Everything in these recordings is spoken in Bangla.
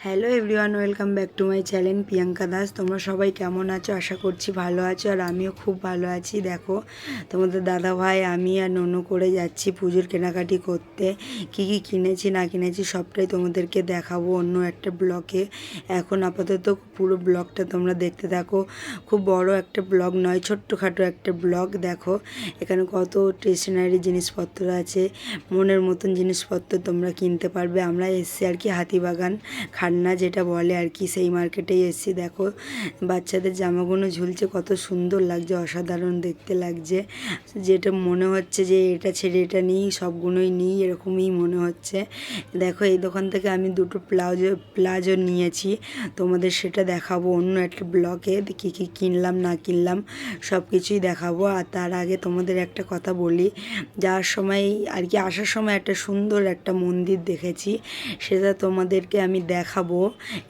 Hello everyone, welcome back to my channel Priyanka Das. তোমরা সবাই কেমন আছো? আশা করছি ভালো আছো, আর আমিও খুব ভালো আছি। দেখো, তোমাদের দাদা ভাই আমি আর ননু করে যাচ্ছি পুজোর কেনাকাটি করতে। কি কি কিনেছি না কিনেছি সবটাই তোমাদেরকে দেখাবো অন্য একটা ব্লগে। এখন আপাতত পুরো ব্লগটা তোমরা দেখতে থাকো। খুব বড় একটা ব্লগ নয়, ছোট্টখাটো একটা ব্লগ। দেখো এখানে কত স্টেশনারি জিনিসপত্র আছে, মনের মতন জিনিসপত্র তোমরা কিনতে পারবে। আমরা এসছি আর কি হাতিবাগান খান্না যেটা বলে আর কি, সেই মার্কেটেই এসেছি। দেখো বাচ্চাদের জামাগুলো ঝুলছে, কত সুন্দর লাগছে, অসাধারণ দেখতে লাগছে। যেটা মনে হচ্ছে যে এটা ছেড়ে এটা নিই, সবগুলোই নিই, এরকমই মনে হচ্ছে। দেখো এই দোকান থেকে আমি দুটো প্লাজো নিয়েছি, তোমাদের সেটা দেখাবো অন্য একটা ব্লগে। কী কী কিনলাম না কিনলাম সব কিছুই দেখাবো। আর তার আগে তোমাদের একটা কথা বলি, যাওয়ার সময় আর কি আসার সময় একটা সুন্দর একটা মন্দির দেখেছি, সেটা তোমাদেরকে আমি দেখাবো।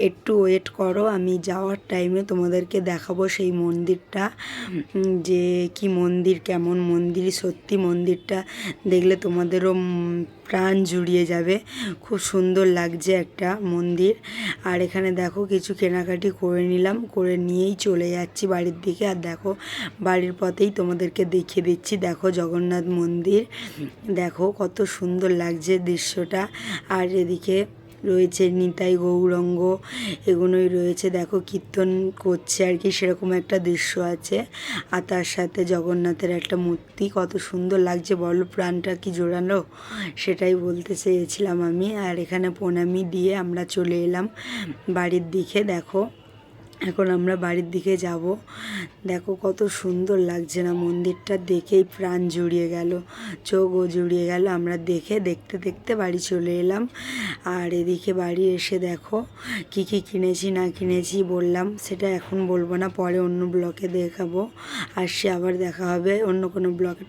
একটু ওয়েট করো, আমি যাওয়ার টাইমে তোমাদেরকে দেখাবো সেই মন্দিরটা, যে কি মন্দির, কেমন মন্দির। সত্যি মন্দিরটা দেখলে তোমাদেরও প্রাণ জুড়িয়ে যাবে, খুব সুন্দর লাগছে একটা মন্দির। আর এখানে দেখো কিছু কেনাকাটি করে নিলাম, করে নিয়েই চলে যাচ্ছি বাড়ির দিকে। আর দেখো বাড়ির পথেই তোমাদেরকে দেখিয়ে দিচ্ছি, দেখো জগন্নাথ মন্দির, দেখো কত সুন্দর লাগছে দৃশ্যটা। আর এদিকে রয়েছে নিতাই গৌরাঙ্গ, এগুলোই রয়েছে। দেখো কীর্তন করছে আর কি, সেরকম একটা দৃশ্য আছে। আর তার সাথে জগন্নাথের একটা মূর্তি, কত সুন্দর লাগছে বলো, প্রাণটা কি জোড়ানো, সেটাই বলতে চেয়েছিলাম আমি। আর এখানে প্রণামী দিয়ে আমরা চলে এলাম বাড়ির দিকে। দেখো এখন আমরা বাড়ির দিকে যাব। দেখো কত সুন্দর লাগছে না, মন্দিরটা দেখেই প্রাণ জুড়িয়ে গেল, চোখও জুড়িয়ে গেল। আমরা দেখতে দেখতে বাড়ি চলে এলাম। আর এদিকে বাড়ি এসে দেখো কি কি কিনেছি না কিনেছি বললাম, সেটা এখন বলবো না, পরে অন্য ব্লগে দেখাবো। আর সে আবার দেখা হবে অন্য কোনো ব্লগে।